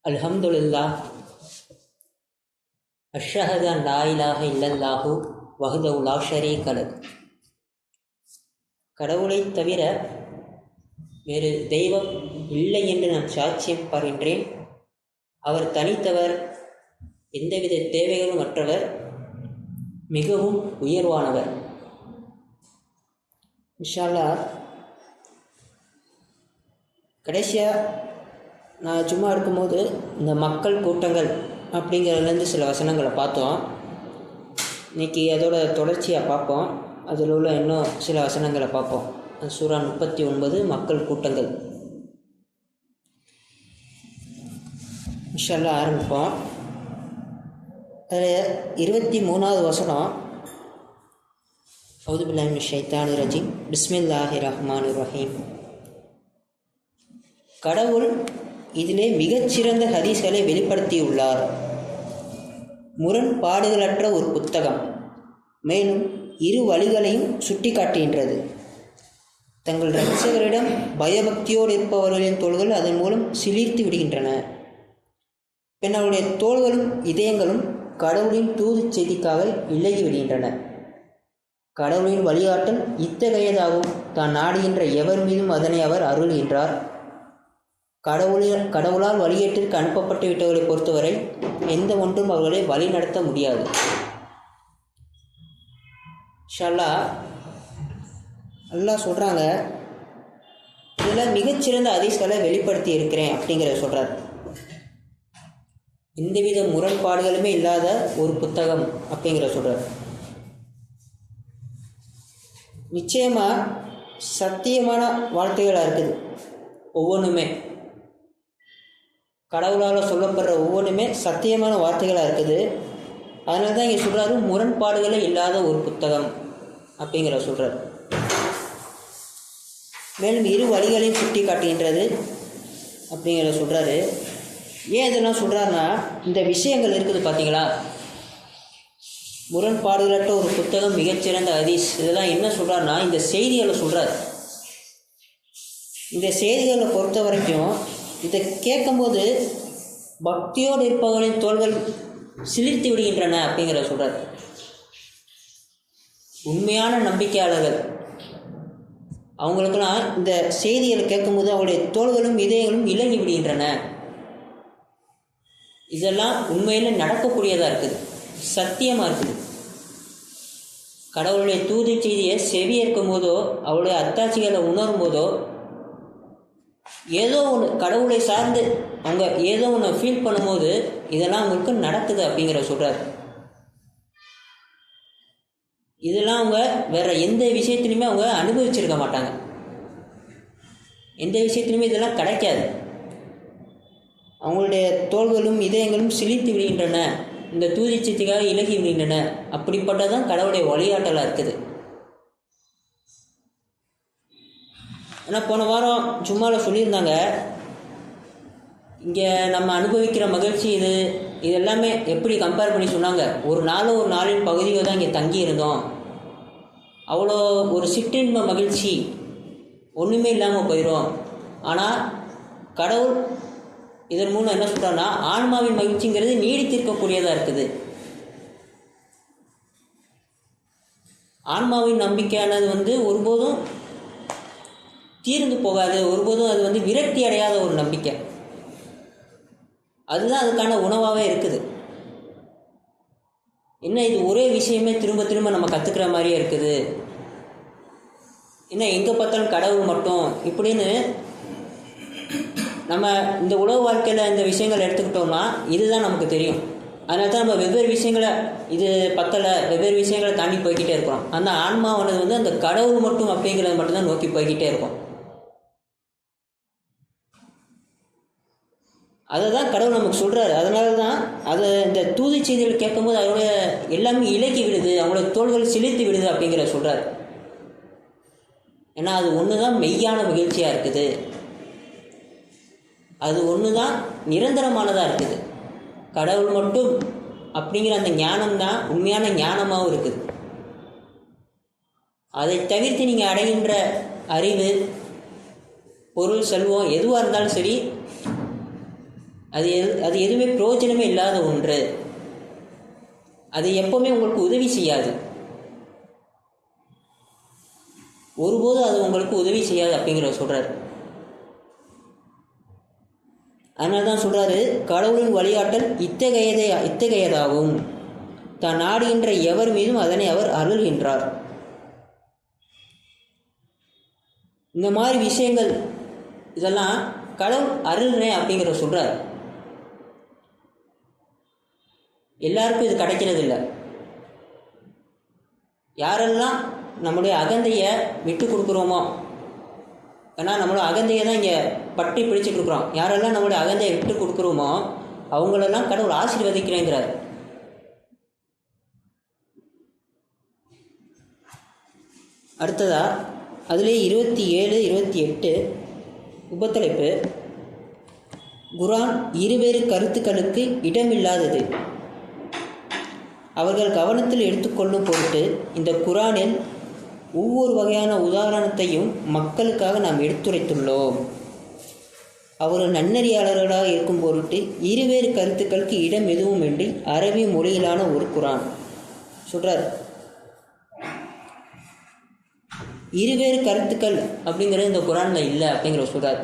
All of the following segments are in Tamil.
அல்ஹம்துலில்லாஹ் அஷ்ஹது அன் லா இலாஹ இல்லல்லாஹு வஹ்தஹு லா ஷரீக லஹ். கடவுளை தவிர வேறு தெய்வம் இல்லை என்று நான் சாட்சியம் பகின்றேன். அவர் தனித்தவர், எந்தவித தேவைகளும் அற்றவர், மிகவும் உயர்வானவர். இன்ஷா அல்லாஹ் கடைசியாக நான் சும்மா இருக்கும்போது இந்த மக்கள் கூட்டங்கள் அப்படிங்கிறதுலேருந்து சில வசனங்களை பார்த்தோம். இன்றைக்கி அதோட தொடர்ச்சியாக பார்ப்போம். அதில் உள்ள இன்னும் சில வசனங்களை பார்ப்போம். சூரா 39 மக்கள் கூட்டங்கள். இன்ஷா அல்லாஹ் ஆரம்பிப்போம். அதில் 23வது வசனம், அஊது பில்லாஹி மினஷ் ஷைத்தானிர் ரஜீம், பிஸ்மில்லாஹிர் ரஹ்மானிர் ரஹீம். கடவுள் இதிலே மிகச்சிறந்த ஹதீஸ்களை வெளிப்படுத்தியுள்ளார். முரண்பாடுகளற்ற ஒரு புத்தகம், மேலும் இரு வழிகளையும் சுட்டி காட்டுகின்றது. தங்கள் இரட்சகரிடம் பயபக்தியோடு இருப்பவர்களின் தோள்கள் அதன் மூலம் சிலிர்த்து விடுகின்றன. பின் அவருடைய தோள்களும் இதயங்களும் கடவுளின் தூது செய்திக்காக இலகி விடுகின்றன. கடவுளின் வழிகாட்டல் இத்தகையதாகவும் தான் நாடுகின்ற எவர் மீதும் அதனை அவர் அருள்கின்றார். கடவுளால் வழியேற்றிற்கு அனுப்பப்பட்டு விட்டவர்களை பொறுத்தவரை எந்த ஒன்றும் அவர்களை வழி நடத்த முடியாது. ஷல்லா அல்லாஹ் சொல்கிறாங்க, இதில் மிகச்சிறந்த ஹதீஸ்களை வெளிப்படுத்தி இருக்கிறேன் அப்படிங்கிறத சொல்கிறார். எந்தவித முரண்பாடுகளுமே இல்லாத ஒரு புத்தகம் அப்படிங்கிறத சொல்கிறார். நிச்சயமாக சத்தியமான வார்த்தைகளாக இருக்குது. ஒவ்வொன்றுமே கடவுளால் சொல்லப்படுற ஒவ்வொன்றுமே சத்தியமான வார்த்தைகளாக இருக்குது. அதனால தான் இங்கே சொல்கிறாரு, முரண்பாடுகளே இல்லாத ஒரு புத்தகம் அப்படிங்கிற சொல்கிறார். மேலும் இரு வழிகளையும் சுட்டி காட்டுகின்றது அப்படிங்கிற சொல்கிறாரு. ஏன் இதெல்லாம் சொல்கிறாருன்னா, இந்த விஷயங்கள் இருக்குது பார்த்தீங்களா, முரண்பாடுகளற்ற ஒரு புத்தகம், மிகச்சிறந்த ஹதீஸ், இதெல்லாம் என்ன சொல்கிறாருன்னா இந்த செய்திகளை சொல்கிறார். இந்த செய்திகளை பொறுத்த வரைக்கும் இதை கேட்கும்போது பக்தியோடு இருப்பவர்களின் தோள்கள் சிலிர்த்து விடுகின்றன அப்படிங்கிற சொல்கிறார். உண்மையான நம்பிக்கையாளர்கள் அவங்களுக்கெல்லாம் இந்த செய்திகளை கேட்கும்போது அவருடைய தோள்களும் இதயங்களும் இலகி விடுகின்றன. இதெல்லாம் உண்மையில் நடக்கக்கூடியதாக இருக்குது, சத்தியமாக இருக்குது. கடவுளுடைய தூது செய்தியை செவியேற்கும் போதோ அவருடைய அத்தாட்சிகளை உணரும் போதோ ஏதோ ஒன்று கடவுளை சார்ந்து அவங்க ஏதோ ஒன்று ஃபீல் பண்ணும்போது இதெல்லாம் அவங்களுக்கு நடக்குது அப்படிங்கிற சொல்கிறார். இதெல்லாம் அவங்க வேறு எந்த விஷயத்துலையுமே அவங்க அனுபவிச்சிருக்க மாட்டாங்க. எந்த விஷயத்துலையுமே இதெல்லாம் கிடைக்காது. அவங்களுடைய தோள்களும் இதயங்களும் சிலிர்த்து விடுகின்றன, இந்த தூதிச்சத்துக்காக இலகி விடுகின்றன. அப்படிப்பட்டதான் கடவுளுடைய வழிகாட்டலாக இருக்குது. ஏன்னா போன வாரம் சும்மாவில் சொல்லியிருந்தாங்க, இங்கே நம்ம அனுபவிக்கிற மகிழ்ச்சி இது எல்லாமே எப்படி கம்பேர் பண்ணி சொன்னாங்க. ஒரு நாளின் பகுதியை தான் இங்கே தங்கி இருந்தோம், அவ்வளோ ஒரு சிற்றின்ப மகிழ்ச்சி ஒன்றுமே இல்லாமல் போயிடும். ஆனால் கடவுள் இதன் மூலம் என்ன சொல்கிறான்னா, ஆன்மாவின் மகிழ்ச்சிங்கிறது நீடித்திருக்கக்கூடியதாக இருக்குது. ஆன்மாவின் நம்பிக்கையானது ஒருபோதும் தீர்ந்து போகாது, ஒருபோதும் அது விரக்தி அடையாத ஒரு நம்பிக்கை. அதுதான் அதுக்கான உணவாகவே இருக்குது. என்ன இது ஒரே விஷயமே திரும்ப திரும்ப நம்ம கற்றுக்கிற மாதிரியே இருக்குது, என்ன எங்கே பார்த்தாலும் கடவுள் மட்டும் இப்படின்னு நம்ம இந்த உலக வாழ்க்கையில் இந்த விஷயங்களை எடுத்துக்கிட்டோம்னா இதுதான் நமக்கு தெரியும். அதனால தான் நம்ம வெவ்வேறு விஷயங்களை இது பக்கத்தில் வெவ்வேறு விஷயங்களை தாண்டி போய்கிட்டே இருக்கிறோம். அந்த ஆன்மாவானது அந்த கடவுள் மட்டும் அப்படிங்கிறது மட்டும்தான் நோக்கி போய்கிட்டே இருக்கும். அதை தான் கடவுள் நமக்கு சொல்கிறாரு. அதனால தான் அதை இந்த தூது செய்திகள் கேட்கும்போது அவருடைய எல்லாமே இலக்கி விடுது, அவங்களோட தோள்கள் சிலிர்த்து விடுது அப்படிங்கிற சொல்கிறார். ஏன்னா அது ஒன்று தான் மெய்யான மகிழ்ச்சியாக இருக்குது, அது ஒன்று தான் நிரந்தரமானதாக இருக்குது. கடவுள் மட்டும் அப்படிங்கிற அந்த ஞானம் தான் உண்மையான ஞானமாகவும் இருக்குது. அதை தவிர்த்து நீங்கள் அடைகின்ற அறிவு, பொருள், செல்வம் எதுவாக இருந்தாலும் சரி, அது எதுவுமே பிரயோஜனமே இல்லாத ஒன்று. அது எப்போவுமே உங்களுக்கு உதவி செய்யாது, ஒருபோதும் அது உங்களுக்கு உதவி செய்யாது அப்படிங்கிற சொல்கிறார். அதனால தான் சொல்கிறாரு, கடவுளின் வழிகாட்டல் இத்தகையதாகும், தான் நாடுகின்ற எவர் மீதும் அதனை அவர் அருள்கின்றார். இந்த மாதிரி விஷயங்கள் இதெல்லாம் கடவுள் அருள்றேன் அப்படிங்கிற சொல்கிறார். எல்லாருக்கும் இது கிடைக்கிறது இல்லை. யாரெல்லாம் நம்முடைய அகந்தையை விட்டு கொடுக்குறோமோ, ஏன்னா நம்மளோட அகந்தையை தான் இங்கே பற்றி பிடிச்சிட்டு இருக்கிறோம், யாரெல்லாம் நம்மளுடைய அகந்தையை விட்டு கொடுக்குறோமோ அவங்களெல்லாம் கடவுள் ஆசீர்வதிக்கிறேங்கிறார். அடுத்ததா அதிலே 27, 28 உபத்தலைப்பு, குர்ஆன் இருவேறு கருத்துக்களுக்கு இடமில்லாதது. அவர்கள் கவனத்தில் எடுத்துக்கொள்ளும் பொருட்டு இந்த குர்ஆனில் ஒவ்வொரு வகையான உதாரணத்தையும் மக்களுக்காக நாம் எடுத்துரைத்துள்ளோம். அவர்கள் நன்னறியாளர்களாக இருக்கும் பொருட்டு இருவேறு கருத்துக்களுக்கு இடம் எதுவும் இன்றி அரபி மொழியிலான ஒரு குர்ஆன் சொல்கிறார். இருவேறு கருத்துக்கள் அப்படிங்கிறது இந்த குர்ஆனில் இல்லை அப்படிங்கிற சொல்கிறார்.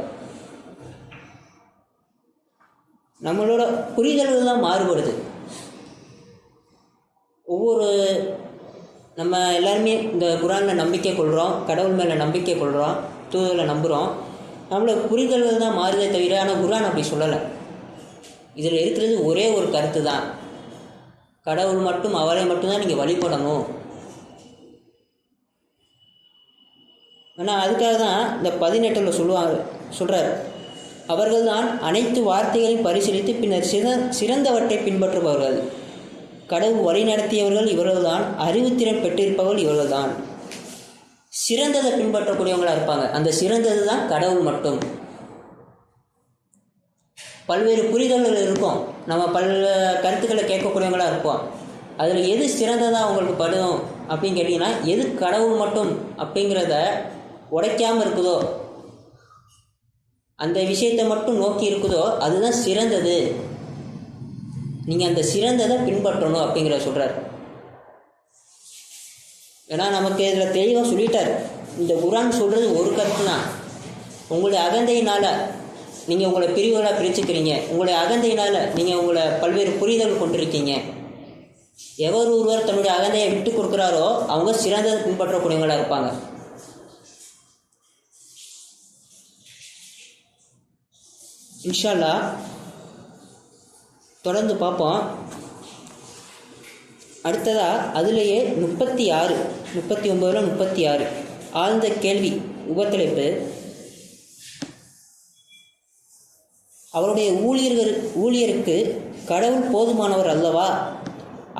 நம்மளோட புரிதல்கள் தான் மாறுபடுது. நம்ம எல்லாருமே இந்த குர்ஆனில் நம்பிக்கை கொள்கிறோம், கடவுள் மேலே நம்பிக்கை கொள்கிறோம், தூதர்களை நம்புகிறோம். நம்மளோட புரிதல்கள் தான் மாறுதே தவிர, ஆனால் குர்ஆன் அப்படி சொல்லலை. இதில் இருக்கிறது ஒரே ஒரு கருத்து தான், கடவுள் மட்டும், அவரை மட்டும்தான் நீங்கள் வழிபடணும். ஆனால் அதுக்காக தான் இந்த 18 சொல்கிறார், அவர்கள்தான் அனைத்து வார்த்தைகளையும் பரிசீலித்து பின்னர் சிறந்தவற்றை பின்பற்றுபவர்கள். கடவுள் வழி நடத்தியவர்கள் இவர்கள்தான், அறிவுத்திறன் பெற்றிருப்பவர்கள் இவர்கள்தான். சிறந்ததை பின்பற்றக்கூடியவங்களாக இருப்பாங்க. அந்த சிறந்தது தான் கடவுள் மட்டும். பல்வேறு புரிதல்கள் இருக்கும், நம்ம கருத்துக்களை கேட்கக்கூடியவங்களாக இருப்போம். அதில் எது சிறந்ததாக உங்களுக்கு படும் அப்படின்னு கேட்டிங்கன்னா, எது கடவுள் மட்டும் அப்படிங்கிறத உடைக்காமல் இருக்குதோ, அந்த விஷயத்தை மட்டும் நோக்கி இருக்குதோ, அதுதான் சிறந்தது. நீங்கள் அந்த சிறந்ததை பின்பற்றணும் அப்படிங்கிற சொல்கிறார். ஏன்னா நமக்கு இதில் தெளிவாக சொல்லிட்டார், இந்த குர்ஆன் சொல்கிறது ஒரு கருத்து தான். உங்களுடைய அகந்தையினால் நீங்கள் உங்களை பிரிவுகளாக பிரிச்சுக்கிறீங்க, உங்களுடைய அகந்தையினால் நீங்கள் உங்களை பல்வேறு புரிதல் கொண்டிருக்கீங்க. எவர் ஒருவர் தன்னுடைய அகந்தையை விட்டு கொடுக்குறாரோ அவங்க சிறந்ததை பின்பற்றக்கூடியவங்களாக இருப்பாங்க. இன்ஷா அல்லாஹ் தொடர்ந்து பார்ப்போம். அடுத்ததாக அதிலேயே 36, 39, 36 ஆழ்ந்த கேள்வி உபத்தலைப்பு, அவருடைய ஊழியருக்கு கடவுள் போதுமானவர் அல்லவா?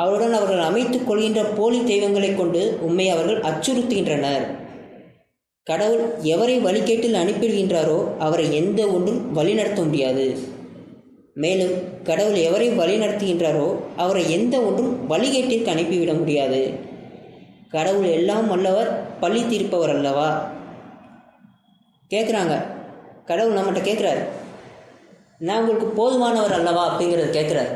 அவருடன் அவர்கள் அமைத்துக் கொள்கின்ற போலி தெய்வங்களை கொண்டு உம்மை அவர்கள் அச்சுறுத்துகின்றனர். கடவுள் எவரை வழிகேட்டில் அனுப்பிடுகின்றாரோ அவரை எந்த ஒன்றும் வழிநடத்த முடியாது. மேலும் கடவுள் எவரை வழி நடத்துகின்றாரோ அவரை எந்த ஒன்றும் வழிகேட்டிற்கு அனுப்பிவிட முடியாது. கடவுள் எல்லாம் வல்லவர், பழி தீர்ப்பவர் அல்லவா? கேட்குறாங்க, கடவுள் நம்மகிட்ட கேட்குறாரு, நான் உங்களுக்கு போதுமானவர் அல்லவா அப்படிங்கிறத கேட்குறார்.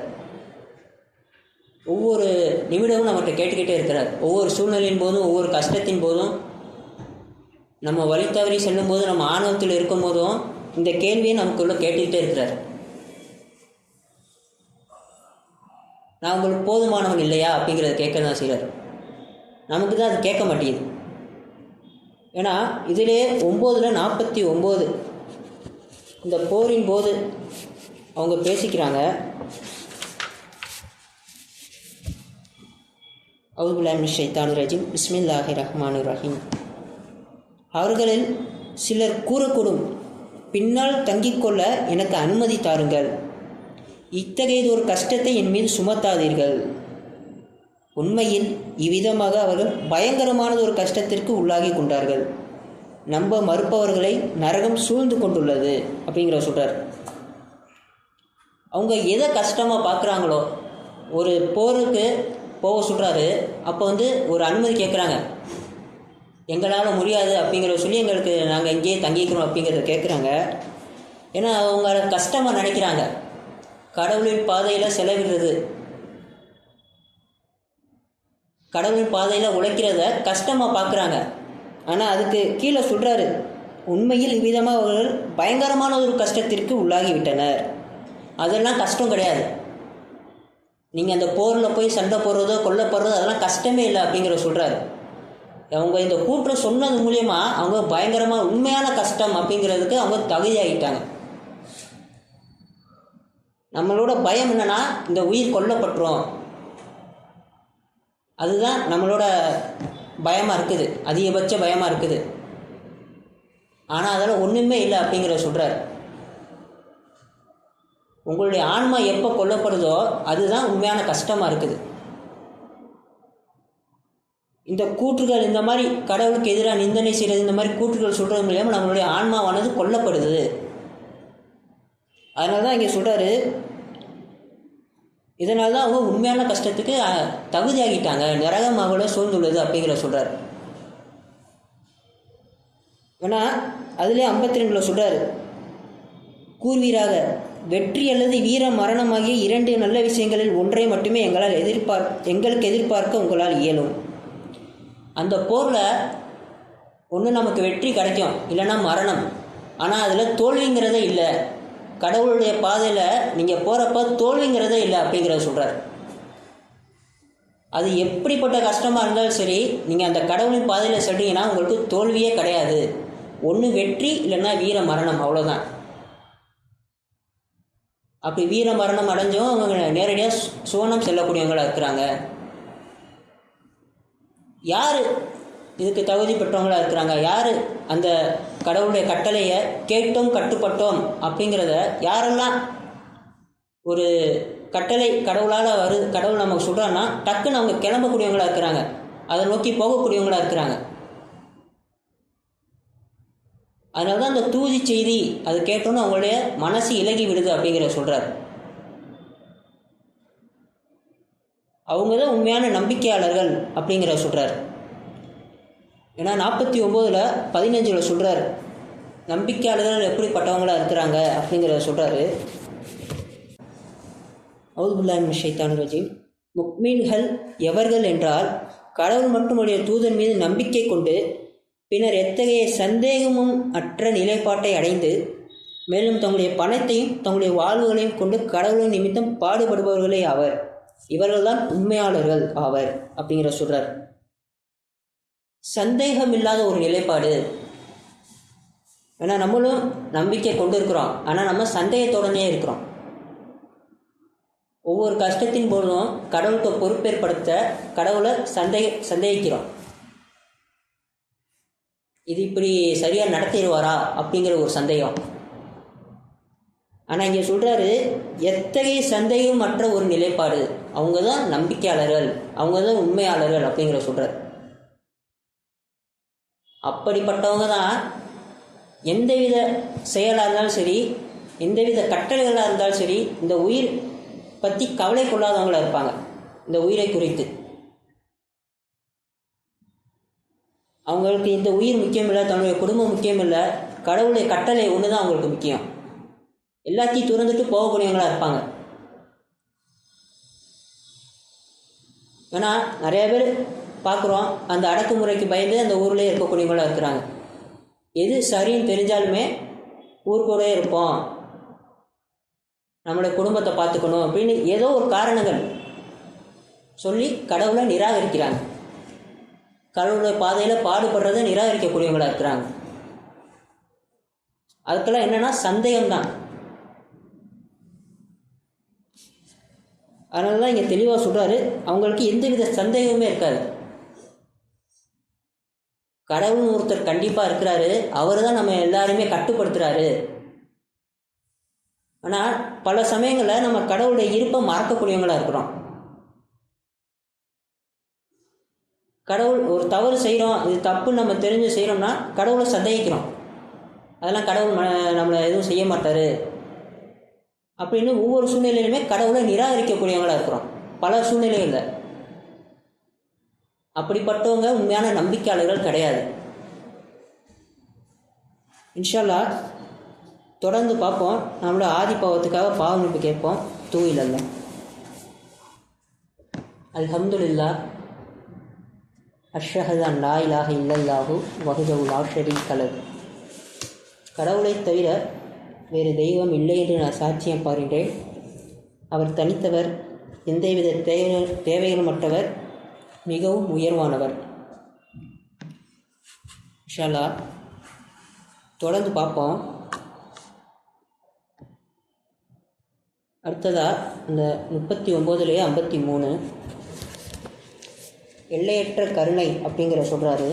ஒவ்வொரு நிமிடமும் நம்மகிட்ட கேட்டுக்கிட்டே இருக்கிறார். ஒவ்வொரு சூழ்நிலையின் போதும், ஒவ்வொரு கஷ்டத்தின் போதும், நம்ம வழி தவறி செல்லும் போது, நம்ம ஆணவத்தில் இருக்கும் போதும் இந்த கேள்வியை நமக்குள்ளே கேட்டுக்கிட்டே இருக்கிறார். நான் உங்களுக்கு போதுமானவன் இல்லையா அப்படிங்கிறத கேட்க தான் செய்கிறார். நமக்கு தான் அது கேட்க மாட்டேங்குது. ஏன்னா இதிலே 9:49 இந்த போரின் போது அவங்க பேசிக்கிறாங்க. அவுதுபில்லாஹி மினஷ் ஷைத்தானிர் ரஜீம், பிஸ்மில்லாஹிர் ரஹ்மானிர் ரஹீம். அவர்களில் சிலர் கூறக்கூடும், பின்னால் தங்கிக்கொள்ள எனக்கு அனுமதி தாருங்கள், இத்தகையதொரு கஷ்டத்தை என் மீது சுமத்தாதீர்கள். உண்மையில் இவ்விதமாக அவர்கள் பயங்கரமானது ஒரு கஷ்டத்திற்கு உள்ளாகி கொண்டார்கள். நம்ப மறுப்பவர்களை நரகம் சூழ்ந்து கொண்டுள்ளது அப்படிங்கிற சொல்கிறார். அவங்க எதை கஷ்டமாக பார்க்குறாங்களோ, ஒரு போருக்கு போக சொல்கிறாரு, அப்போ ஒரு அனுமதி கேட்குறாங்க, எங்களால் முடியாது அப்படிங்கிற சொல்லி நாங்கள் இங்கேயே தங்கிக்கிறோம் அப்படிங்கிறத கேட்குறாங்க. ஏன்னா அவங்க கஷ்டமாக நினைக்கிறாங்க. கடவுளின் பாதையில் செலவிடுறது, கடவுளின் பாதையில் உழைக்கிறத கஷ்டமாக பார்க்குறாங்க. ஆனால் அதுக்கு கீழே சொல்கிறாரு, உண்மையில் இவ்விதமாக அவர்கள் பயங்கரமான ஒரு கஷ்டத்திற்கு உள்ளாகிவிட்டனர். அதெல்லாம் கஷ்டம் கிடையாது. நீங்கள் அந்த போரில் போய் சண்டை போடுறதோ கொல்லப்படுறதோ அதெல்லாம் கஷ்டமே இல்லை அப்படிங்கிற சொல்கிறாரு. அவங்க இந்த கூற்றம் சொன்னது மூலயமா அவங்க பயங்கரமாக உண்மையான கஷ்டம் அப்படிங்கிறதுக்கு அவங்க தகுதியாகிட்டாங்க. நம்மளோட பயம் என்னன்னா இந்த உயிர் கொல்லப்பட்டுரும், அதுதான் நம்மளோட பயமாக இருக்குது, அதிகபட்ச பயமாக இருக்குது. ஆனால் அதெல்லாம் ஒன்றுமே இல்லை அப்படிங்கிறத சொல்கிறார். உங்களுடைய ஆன்மா எப்போ கொல்லப்படுதோ அதுதான் உண்மையான கஷ்டமாக இருக்குது. இந்த கூற்றுகள், இந்த மாதிரி கடவுளுக்கு எதிராக நிந்தனை செய்கிறது, இந்த மாதிரி கூற்றுகள் சொல்கிறது மூலியமாக நம்மளுடைய ஆன்மாவானது கொல்லப்படுது. அதனால தான் இங்கே சொல்கிறாரு, இதனால தான் அவங்க உண்மையான கஷ்டத்துக்கு தகுதியாகிட்டாங்க, நரகம் அவளை சூழ்ந்துள்ளது அப்படிங்கிற சொல்கிறார். ஏன்னா அதுலேயே 52 சொல்கிறார், கூர்வீராக வெற்றி அல்லது வீர மரணமாகிய 2 நல்ல விஷயங்களில் ஒன்றை மட்டுமே எங்களுக்கு எதிர்பார்க்க உங்களால் இயலும். அந்த போரில் ஒன்று நமக்கு வெற்றி கிடைக்கும், இல்லைன்னா மரணம். ஆனால் அதில் தோல்விங்கிறதே இல்லை. கடவுளுடைய பாதையில் நீங்கள் போகிறப்ப தோல்விங்கிறதே இல்லை அப்படிங்கிறத சொல்கிறார். அது எப்படிப்பட்ட கஷ்டமாக இருந்தாலும் சரி, நீங்கள் அந்த கடவுளின் பாதையில் சென்றீங்கன்னா உங்களுக்கு தோல்வியே கிடையாது. ஒன்று வெற்றி, இல்லைன்னா வீர மரணம், அவ்வளோதான். அப்படி வீர மரணம் அடைஞ்சும் அவங்க நேரடியாக சுவனம் செல்லக்கூடியவங்களாக இருக்கிறாங்க. யார் இதுக்கு தகுதி பெற்றவங்களாக இருக்கிறாங்க? யார் அந்த கடவுளுடைய கட்டளையை கேட்டோம் கட்டுப்பட்டோம் அப்படிங்கிறத யாரெல்லாம் ஒரு கட்டளை கடவுளால் கடவுள் நமக்கு சொல்கிறான்னா டக்குன்னு அவங்க கிளம்பக்கூடியவங்களாக இருக்கிறாங்க, அதை நோக்கி போகக்கூடியவங்களாக இருக்கிறாங்க. அதனால தான் அந்த தூதி செய்தி அது கேட்டோன்னு அவங்களுடைய மனசு இலகி விடுது அப்படிங்கிற சொல்கிறார். அவங்க தான் உண்மையான நம்பிக்கையாளர்கள் அப்படிங்கிற சொல்கிறார். ஏன்னா 49:15 சொல்கிறார், நம்பிக்கையாளர்கள் எப்படிப்பட்டவங்களாக இருக்கிறாங்க அப்படிங்கிறத சொல்கிறாரு. அவுதுபில்லாஹி மினஷ் ஷைத்தானிர் ரஜீம். முக்மீன்கள் எவர்கள் என்றால், கடவுள் மட்டுமுடைய தூதன் மீது நம்பிக்கை கொண்டு பின்னர் எத்தகைய சந்தேகமும் அற்ற நிலைப்பாட்டை அடைந்து மேலும் தங்களுடைய பணத்தையும் தங்களுடைய வாழ்வுகளையும் கொண்டு கடவுளின் நிமித்தம் பாடுபடுபவர்களே ஆவர். இவர்கள்தான் உண்மையாளர்கள் ஆவர் அப்படிங்கிற சொல்கிறார். சந்தேகம் இல்லாத ஒரு நிலைப்பாடு. ஏன்னா நம்மளும் நம்பிக்கை கொண்டு இருக்கிறோம், ஆனால் நம்ம சந்தேகத்தோடனே இருக்கிறோம். ஒவ்வொரு கஷ்டத்தின் போதும் கடவுளுக்கு பொறுப்பேற்படுத்த கடவுளை சந்தேகிக்கிறோம். இது இப்படி சரியாக நடத்திடுவாரா அப்படிங்கிற ஒரு சந்தேகம். ஆனால் இங்கே சொல்கிறாரு, எத்தகைய சந்தேகம் மற்ற ஒரு நிலைப்பாடு, அவங்க தான் நம்பிக்கையாளர்கள், அவங்க தான் உண்மையாளர்கள் அப்படிங்கிற சொல்கிறார். அப்படிப்பட்டவங்க தான் எந்தவித செயலாக இருந்தாலும் சரி, எந்தவித கட்டளைகளாக இருந்தாலும் சரி, இந்த உயிர் பற்றி கவலை கொள்ளாதவங்களாக இருப்பாங்க. இந்த உயிரை குறித்து அவங்களுக்கு இந்த உயிர் முக்கியம் இல்லை, தன்னுடைய குடும்பம் முக்கியம் இல்லை, கடவுளுடைய கட்டளை ஒன்று தான் அவங்களுக்கு முக்கியம். எல்லாத்தையும் துறந்துட்டு போகக்கூடியவங்களாக இருப்பாங்க. ஏன்னா நிறைய பேர் பார்க்குறோம், அந்த அடக்குமுறைக்கு பயந்து அந்த ஊர்லேயே இருக்கக்கூடியவங்களாக இருக்கிறாங்க. எது சரின்னு தெரிஞ்சாலுமே ஊருக்கூடே இருப்போம், நம்மளுடைய குடும்பத்தை பார்த்துக்கணும் அப்படின்னு ஏதோ ஒரு காரணங்கள் சொல்லி கடவுளை நிராகரிக்கிறாங்க. கடவுளுடைய பாதையில் பாடுபடுறதை நிராகரிக்கக்கூடியவங்களாக இருக்கிறாங்க. அதுக்கெல்லாம் என்னென்னா சந்தேகம்தான். அதனால தான் இங்கே தெளிவாக சொல்கிறாரு, அவங்களுக்கு எந்தவித சந்தேகமே இருக்காது. கடவுள்னு ஒருத்தர் கண்டிப்பாக இருக்கிறாரு, அவர் தான் நம்ம எல்லாருமே கட்டுப்படுத்துகிறாரு. ஆனால் பல சமயங்களில் நம்ம கடவுளுடைய இருப்பை மறக்கக்கூடியவங்களாக இருக்கிறோம். கடவுள் ஒரு தவறு செய்கிறோம், இது தப்புன்னு நம்ம தெரிஞ்சு செய்கிறோம்னா கடவுளை சந்தேகிக்கிறோம். அதெல்லாம் கடவுள் நம்மளை எதுவும் செய்ய மாட்டார் அப்படின்னு ஒவ்வொரு சூழ்நிலையிலுமே கடவுளை நிராகரிக்கக்கூடியவங்களாக இருக்கிறோம் பல சூழ்நிலைகளில். அப்படிப்பட்டவங்க உண்மையான நம்பிக்கையாளர்கள் கிடையாது. இன்ஷா அல்லாஹ் தொடர்ந்து பார்ப்போம். நம்மளோட ஆதி பாவத்துக்காக பாவ மன்னிப்பு கேட்போம். தூ இலல்லா. அல்ஹம்துலில்லாஹ் அஷ்ஹது அன் லா இலாஹ இல்லல்லாஹு வஹ்தஹு லா ஷரீக லஹு. கடவுளை தவிர வேறு தெய்வம் இல்லை என்று நான் சாட்சியம் பாருகிறேன். அவர் தனித்தவர், எந்தவித தேவைகளும் மற்றவர், மிகவும் உயர்வானவர். இன்ஷா அல்லாஹ் தொடர்ந்து பார்ப்போம். அடுத்ததாக இந்த 39 53 எல்லையற்ற கருணை அப்படிங்கிற சொல்கிறாரு.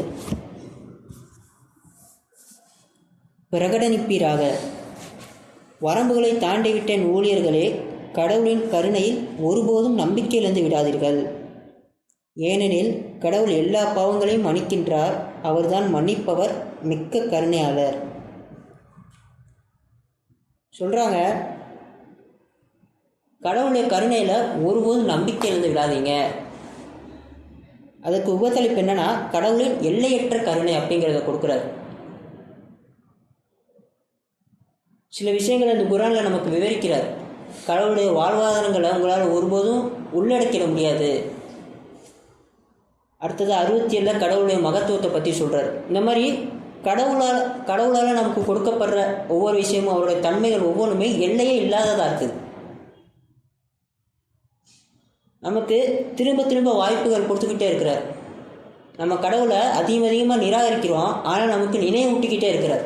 பிரகடனிப்பீராக, வரம்புகளை தாண்டிவிட்ட என் ஊழியர்களே, கடவுளின் கருணையில் ஒருபோதும் நம்பிக்கை இழந்து விடாதீர்கள். ஏனெனில் கடவுள் எல்லா பாவங்களையும் மன்னிக்கின்றார். அவர்தான் மன்னிப்பவர், மிக்க கருணையாளர். சொல்கிறாங்க, கடவுளுடைய கருணையில் ஒருபோதும் நம்பிக்கை இழந்து விடாதீங்க. அதுக்கு உபத்தளிப்பு என்னன்னா, கடவுளின் எல்லையற்ற கருணை அப்படிங்கிறத கொடுக்குறாரு. சில விஷயங்கள் அந்த குர்ஆனில் நமக்கு விவரிக்கிறார். கடவுளுடைய வாழ்வாதாரங்களை உங்களால் ஒருபோதும் உள்ளடக்கிட முடியாது. அடுத்தது 67 கடவுளுடைய மகத்துவத்தை பற்றி சொல்கிறார். இந்த மாதிரி கடவுளால் நமக்கு கொடுக்கப்படுற ஒவ்வொரு விஷயமும், அவருடைய தன்மைகள் ஒவ்வொன்றுமே எல்லையே இல்லாததாக இருக்குது. நமக்கு திரும்ப திரும்ப வாய்ப்புகள் கொடுத்துக்கிட்டே இருக்கிறார். நம்ம கடவுளை அதிகமாக நிராகரிக்கிறோம், ஆனால் நமக்கு நினைவூட்டிக்கிட்டே இருக்கிறார்.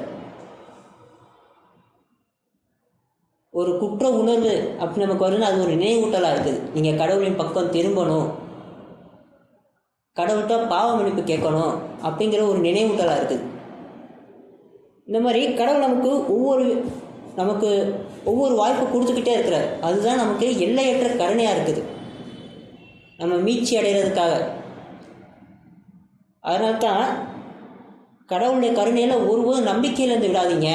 ஒரு குற்ற உணர்வு அப்படி நமக்கு வருதுன்னா அது ஒரு நினைவூட்டலாக இருக்குது. நீங்கள் கடவுளின் பக்கம் திரும்பணும், கடவுள்கிட்ட பாவ மன்னிப்பு கேட்கணும் அப்படிங்கிற ஒரு நினைவூட்டலாக இருக்குது. இந்த மாதிரி கடவுள் நமக்கு ஒவ்வொரு வாய்ப்பு கொடுத்துக்கிட்டே இருக்கிறார். அதுதான் நமக்கு எல்லையற்ற கருணையாக இருக்குது, நம்ம மீட்சி அடைகிறதுக்காக. அதனால்தான் கடவுளுடைய கருணையில் ஒருபோதும் நம்பிக்கையிலேருந்து விடாதீங்க.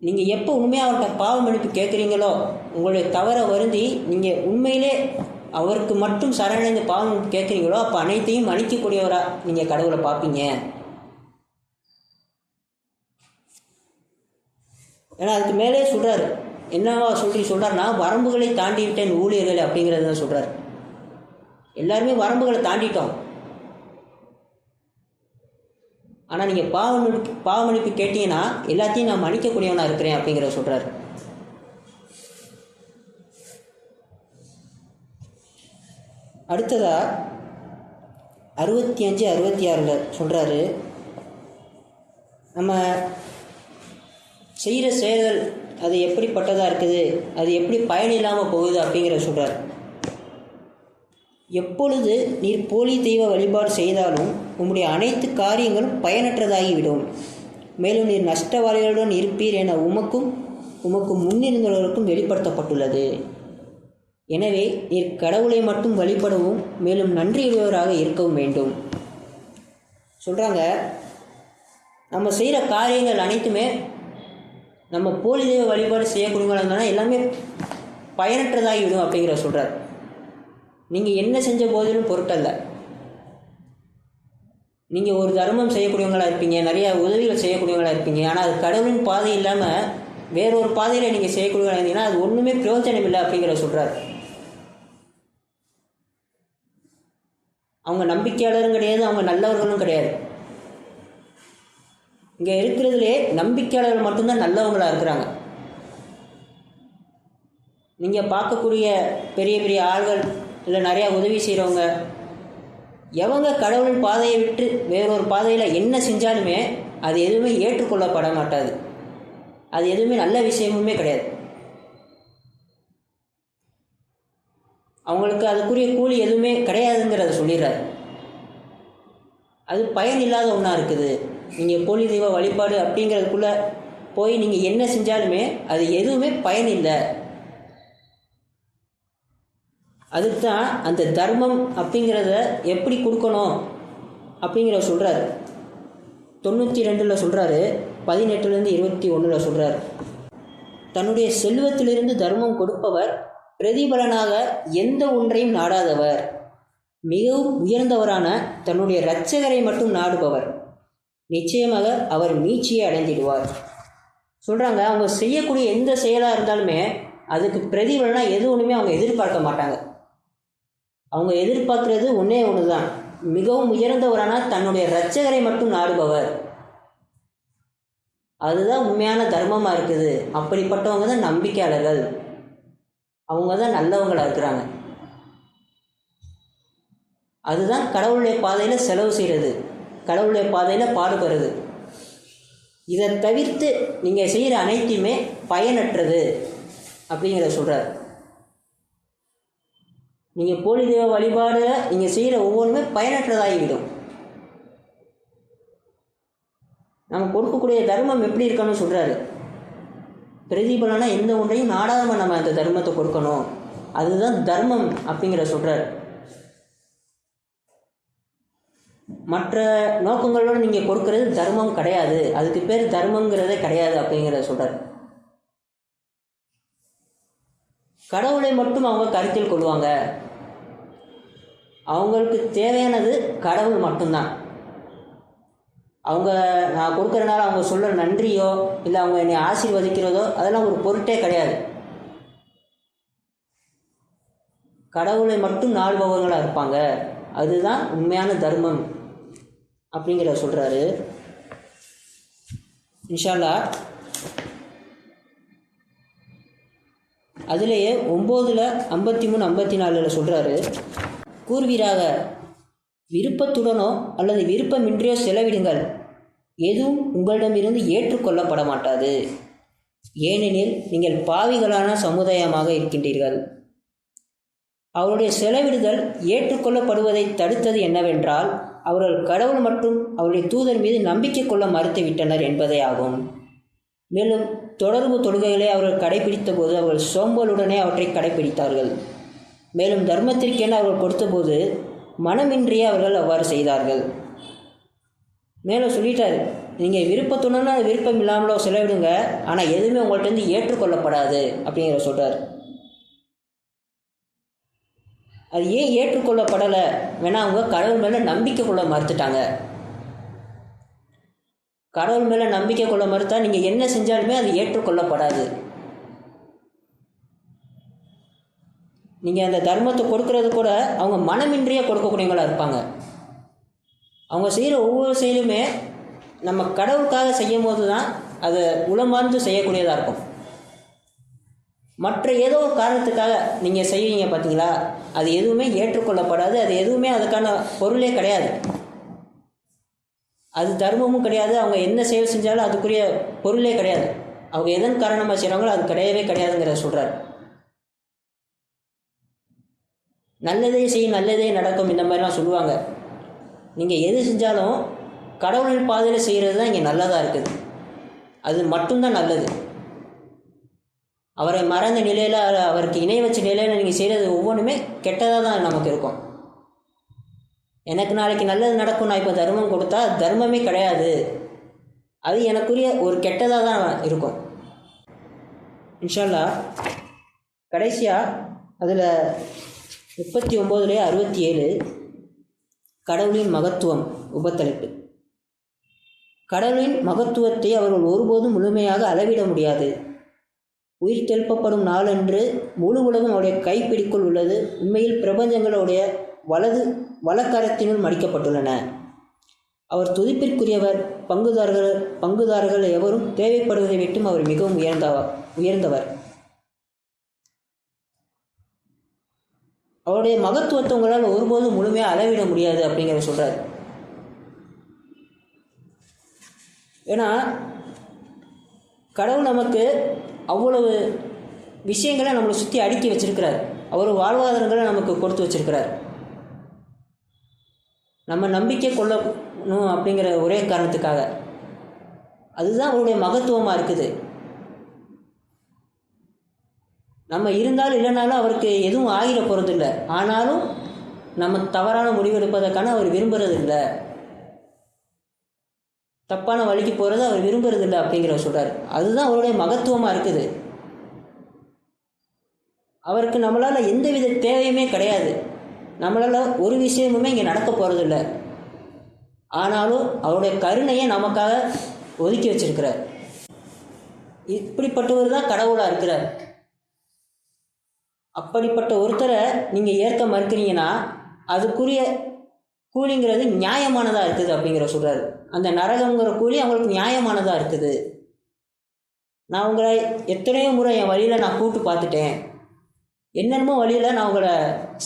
நீங்கள் எப்போ உண்மையாக அவர்கிட்ட பாவ மன்னிப்பு கேட்குறீங்களோ, உங்களுடைய தவறை வருந்தி நீங்கள் உண்மையிலே அவருக்கு மட்டும் சரணடைந்து பாவ மன்னிப்பு கேட்குறீங்களோ, அப்போ அனைத்தையும் மன்னிக்கக்கூடியவராக நீங்கள் கடவுளை பார்ப்பீங்க. ஏன்னா அதுக்கு மேலே சொல்கிறார். என்னவா சொல்கிறாருன்னா, வரம்புகளை தாண்டி விட்டேன் ஊழியர்கள் அப்படிங்கிறத தான் சொல்கிறார். எல்லாருமே வரம்புகளை தாண்டிட்டோம். ஆனால் நீங்கள் பாவ மன்னிப்பு கேட்டீங்கன்னா எல்லாத்தையும் நான் மன்னிக்கக்கூடியவனாக இருக்கிறேன் அப்படிங்கிறத சொல்கிறார். அடுத்ததாக 65 66 சொல்கிறாரு, நம்ம செய்கிற செயல்கள் அது எப்படிப்பட்டதாக இருக்குது, அது எப்படி பயனில்லாமல் போகுது அப்படிங்கிற சொல்கிறார். எப்பொழுது நீர் போலி தெய்வ வழிபாடு செய்தாலும் உம்முடைய அனைத்து காரியங்களும் பயனற்றதாகிவிடும். மேலும் நீர் நஷ்டவாளிகளுடன் இருப்பீர் என உமக்கும் முன்னிருந்தவர்களுக்கும் வெளிப்படுத்தப்பட்டுள்ளது. எனவே நீர் கடவுளை மட்டும் வழிபடவும் மேலும் நன்றியுடையவராக இருக்கவும் வேண்டும். சொல்கிறாங்க, நம்ம செய்கிற காரியங்கள் அனைத்துமே நம்ம போலி தெய்வ வழிபாடு செய்யக்கூடியவங்களாக இருந்தாலும் எல்லாமே பயனற்றதாகிவிடும் அப்படிங்கிற சொல்கிறார். நீங்கள் என்ன செஞ்ச போதிலும் பொருட்டல்ல. நீங்கள் ஒரு தர்மம் செய்யக்கூடியவங்களாக இருப்பீங்க, நிறையா உதவிகள் செய்யக்கூடியவங்களாக இருப்பீங்க. ஆனால் அது கடவுளின் பாதை இல்லாமல் வேறொரு பாதையில் நீங்கள் செய்யக்கூடியவங்களாக இருந்தீங்கன்னா அது ஒன்றுமே பிரயோஜனம் இல்லை அப்படிங்கிற சொல்கிறார். அவங்க நம்பிக்கையாளரும் கிடையாது, அவங்க நல்லவர்களும் கிடையாது. இங்கே இருக்கிறதுலே நம்பிக்கையாளர்கள் மட்டும்தான் நல்லவங்களாக இருக்கிறாங்க. நீங்கள் பார்க்கக்கூடிய பெரிய பெரிய ஆள்கள் இல்லை நிறையா உதவி செய்கிறவங்க, எவங்க கடவுளின் பாதையை விட்டு வேறொரு பாதையில் என்ன செஞ்சாலுமே அது எதுவுமே ஏற்றுக்கொள்ளப்பட மாட்டாது. அது எதுவுமே நல்ல விஷயமுமே கிடையாது. அவங்களுக்கு அதுக்குரிய கூலி எதுவுமே கிடையாதுங்கிறத சொல்லிடுறாரு. அது பயன் இல்லாத ஒன்றா இருக்குது. நீங்கள் போலி தெய்வ வழிபாடு அப்படிங்கிறதுக்குள்ளே போய் நீங்கள் என்ன செஞ்சாலுமே அது எதுவுமே பயன் இல்லை. அதுக்கு தான் அந்த தர்மம் அப்படிங்கிறத எப்படி கொடுக்கணும் அப்படிங்கிற சொல்கிறார். 92 சொல்கிறாரு, 18 21 சொல்கிறார். தன்னுடைய செல்வத்திலிருந்து தர்மம் கொடுப்பவர் பிரதிபலனாக எந்த ஒன்றையும் நாடாதவர், மிகவும் உயர்ந்தவரான தன்னுடைய இரட்சகரை மட்டும் நாடுபவர். நிச்சயமாக அவர் மீட்சியை அடைந்திடுவார். சொல்கிறாங்க, அவங்க செய்யக்கூடிய எந்த செயலாக இருந்தாலுமே அதுக்கு பிரதிபலனாக எது ஒன்றுமே அவங்க எதிர்பார்க்க மாட்டாங்க. அவங்க எதிர்பார்க்குறது ஒன்றே ஒன்று தான், மிகவும் உயர்ந்தவரான தன்னுடைய இரட்சகரை மட்டும் நாடுபவர். அதுதான் உண்மையான தர்மமாக இருக்குது. அப்படிப்பட்டவங்க தான் நம்பிக்கையாளர்கள், அவங்க தான் நல்லவங்களாக இருக்கிறாங்க. அதுதான் கடவுளுடைய பாதையில் செலவு செய்கிறது, கடவுளுடைய பாதையில் பாடுபடுறது. இதை தவிர்த்து நீங்கள் செய்கிற அனைத்தையுமே பயனற்றது அப்படிங்கிறத சொல்கிறார். நீங்கள் போலி தெய்வ வழிபாடு நீங்கள் செய்கிற ஒவ்வொன்றுமே பயனற்றதாகிவிடும். நம்ம கொடுக்கக்கூடிய தர்மம் எப்படி இருக்கணும்னு சொல்கிறாரு. பிரதிபலனா எந்த ஒன்றையும் நாடாமல் நம்ம அந்த தர்மத்தை கொடுக்கணும், அதுதான் தர்மம் அப்படிங்கிற சொல்கிறார். மற்ற நோக்கங்களோடு நீங்கள் கொடுக்கறது தர்மம் கிடையாது, அதுக்கு பேர் தர்மங்கிறதே கிடையாது அப்படிங்கிறத சொல்கிறார். கடவுளை மட்டும் அவங்க கருத்தில் கொள்வாங்க, அவங்களுக்கு தேவையானது கடவுள் மட்டும்தான். அவங்க நான் கொடுக்குறனால அவங்க சொல்கிற நன்றியோ இல்லை அவங்க என்னை ஆசீர்வதிக்கிறதோ அதெல்லாம் ஒரு பொருட்டே கிடையாது. கடவுளை மட்டும் நாடுபவர்களாக இருப்பாங்க, அதுதான் உண்மையான தர்மம் அப்படிங்கிறத சொல்கிறாரு. இன்ஷா அல்லாஹ் அதுலேயே 9:53-54 சொல்கிறாரு, கூறுவீராக, விருப்பத்துடனோ அல்லது விருப்பமின்றியோ செலவிடுங்கள், எதுவும் உங்களிடமிருந்து ஏற்றுக்கொள்ளப்பட மாட்டாது. ஏனெனில் நீங்கள் பாவிகளான சமுதாயமாக இருக்கின்றீர்கள். அவருடைய செலவிடுதல் ஏற்றுக்கொள்ளப்படுவதை தடுத்தது என்னவென்றால், அவர்கள் கடவுள் மற்றும் அவருடைய தூதர் மீது நம்பிக்கை கொள்ள மறுத்துவிட்டனர் என்பதே ஆகும். மேலும் தொடர்பு தொழுகைகளை அவர்கள் கடைபிடித்த போது அவர்கள் சோம்பலுடனே அவற்றை கடைபிடித்தார்கள். மேலும் தர்மத்திற்கென அவர்கள் கொடுத்தபோது மனமின்றியே அவர்கள் அவ்வாறு செய்தார்கள். மேலும் சொல்லிட்டார், நீங்கள் விருப்பத்துடனோ விருப்பம் இல்லாமலோ செலவிடுங்க, ஆனால் எதுவுமே உங்கள்கிட்ட ஏற்றுக்கொள்ளப்படாது அப்படிங்கிற சொல்கிறார். அது ஏன் ஏற்றுக்கொள்ளப்படலை? வேணா அவங்க கடவுள் மேலே நம்பிக்கை கொள்ள மறுத்துட்டாங்க. கடவுள் மேலே நம்பிக்கை கொள்ள மறுத்தா நீங்கள் என்ன செஞ்சாலுமே அது ஏற்றுக்கொள்ளப்படாது. நீங்கள் அந்த தர்மத்தை கொடுக்கறது கூட அவங்க மனமின்றியே கொடுக்கக்கூடியவங்களாக இருப்பாங்க. அவங்க செய்கிற ஒவ்வொரு செயலுமே நம்ம கடவுளுக்காக செய்யும் போது தான் அதை உளமார்ந்து செய்யக்கூடியதாக இருக்கும். மற்ற ஏதோ ஒரு காரணத்துக்காக நீங்கள் செய்வீங்க பார்த்தீங்களா, அது எதுவுமே ஏற்றுக்கொள்ளப்படாது, அது எதுவுமே அதுக்கான பொருளே கிடையாது, அது தர்மமும் கிடையாது. அவங்க என்ன செயல் செஞ்சாலும் அதுக்குரிய பொருளே கிடையாது. அவங்க எதன் காரணமாக செய்கிறாங்களோ அது கிடையவே கிடையாதுங்கிறத சொல்கிறார். நல்லதே செய் நல்லதே நடக்கும் இந்த மாதிரிலாம் சொல்லுவாங்க. நீங்கள் எது செஞ்சாலும் கடவுளின் பாதையில் செய்கிறது தான் இங்கே நல்லதாக இருக்குது, அது மட்டும்தான் நல்லது. அவரை மறந்த நிலையில் அவருக்கு இணை வச்ச நிலையில் நீங்கள் செய்கிறது ஒவ்வொன்றுமே கெட்டதாக தான் நமக்கு இருக்கும். எனக்கு நாளைக்கு நல்லது நடக்கும், நான் இப்போ தர்மம் கொடுத்தா தர்மமே கிடையாது, அது எனக்குரிய ஒரு கெட்டதாக தான் இருக்கும். இன்ஷா அல்லாஹ் கடைசியாக அதில் 39-67 கடவுளின் மகத்துவம் உபத்தலைப்பு. கடவுளின் மகத்துவத்தை அவர்கள் ஒருபோதும் முழுமையாக அளவிட முடியாது. உயிர் தெழுப்பப்படும் நாளன்று முழு உலகம் அவருடைய கைப்பிடிக்குள் உள்ளது. உண்மையில் பிரபஞ்சங்களுடைய வலக்கரத்தினுள் மடிக்கப்பட்டுள்ளன. அவர் துதிப்பிற்குரியவர். பங்குதாரர்கள் எவரும் தேவைப்படுவதை விட்டும் அவர் மிகவும் உயர்ந்தவர். அவருடைய மகத்துவத்தை உங்களால் ஒருபோதும் முழுமையாக அளவிட முடியாது அப்படிங்கிற சொல்கிறார். ஏன்னா கடவுள் நமக்கு அவ்வளவு விஷயங்களை நம்மளை சுற்றி அடுக்கி வச்சிருக்கிறார், அவர் வாழ்வாதாரங்களை நமக்கு கொடுத்து வச்சிருக்கிறார். நம்ம நம்பிக்கை கொள்ளணும் அப்படிங்கிற ஒரே காரணத்துக்காக, அதுதான் அவருடைய மகத்துவமாக இருக்குது. நம்ம இருந்தாலும் இல்லைனாலும் அவருக்கு எதுவும் ஆகிட போகிறதில்லை. ஆனாலும் நம்ம தவறான முடிவெடுப்பதற்கான அவர் விரும்புறதில்லை, தப்பான வழிக்கு போகிறது அவர் விரும்புறதில்லை அப்படிங்கிற சொல்கிறார். அதுதான் அவருடைய மகத்துவமாக இருக்குது. அவருக்கு நம்மளால் எந்தவித தேவையுமே கிடையாது, நம்மளால் ஒரு விஷயமுமே இங்கே நடக்க போகிறதில்லை. ஆனாலும் அவருடைய கருணையை நமக்காக ஒதுக்கி வச்சிருக்கிறார். இப்படிப்பட்டவர் தான் கடவுளாக இருக்கிறார். அப்படிப்பட்ட ஒருத்தரை நீங்கள் ஏற்க மறுக்கிறீங்கன்னா அதுக்குரிய கூலிங்கிறது நியாயமானதாக இருக்குது அப்படிங்கிற சொல்கிறாரு. அந்த நரகங்கிற கூலி அவங்களுக்கு நியாயமானதாக இருக்குது. நான் உங்களை எத்தனையோ முறை என் வழியில் நான் கூப்பிட்டு பார்த்துட்டேன், என்னென்னமோ வழியில் நான் உங்களை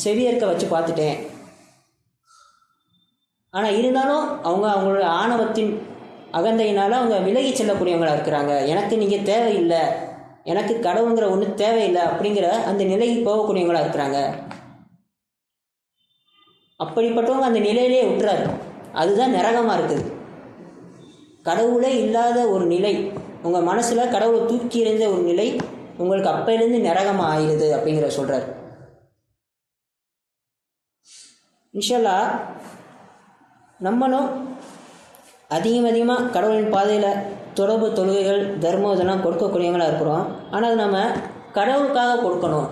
செவியேற்க வச்சு பார்த்துட்டேன். ஆனால் இருந்தாலும் அவங்களோட ஆணவத்தின் அகந்தையினால் அவங்க விலகி செல்லக்கூடியவங்களாக இருக்கிறாங்க. எனக்கு நீங்கள் தேவையில்லை, எனக்கு கடவுங்கிற ஒன்று தேவையில்லை அப்படிங்கிற அந்த நிலைக்கு போகக்கூடியவங்களாக இருக்கிறாங்க. அப்படிப்பட்டவங்க அந்த நிலையிலே விட்டுறாரு. அதுதான் நரகமாக இருக்குது. கடவுளே இல்லாத ஒரு நிலை, உங்கள் மனசில் கடவுளை தூக்கி எறிந்த ஒரு நிலை உங்களுக்கு அப்பையிலேருந்து நரகமாக ஆயிடுது அப்படிங்கிற சொல்கிறார். இன்ஷா அல்லாஹ் நம்மளும் அதிகமாக கடவுளின் பாதையில் தொடர்பு, தொழுகைகள், தர்மம் இதெல்லாம் கொடுக்கக்கூடியவங்களாக இருக்கிறோம். ஆனால் அது நம்ம கடவுளுக்காக கொடுக்கணும்.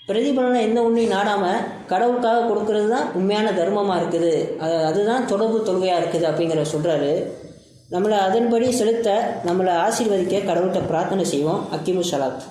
பிரதிபலனை எந்த ஒன்றையும் நாடாமல் கடவுளுக்காக கொடுக்கறது தான் உண்மையான தர்மமாக இருக்குது. அதுதான் தொடர்பு தொழுகையாக இருக்குது அப்படிங்கிற சொல்கிறாரு. நம்மளை அதன்படி செலுத்த, நம்மளை ஆசீர்வதிக்க கடவுள்கிட்ட பிரார்த்தனை செய்வோம். அக்கிமு ஸலாத்.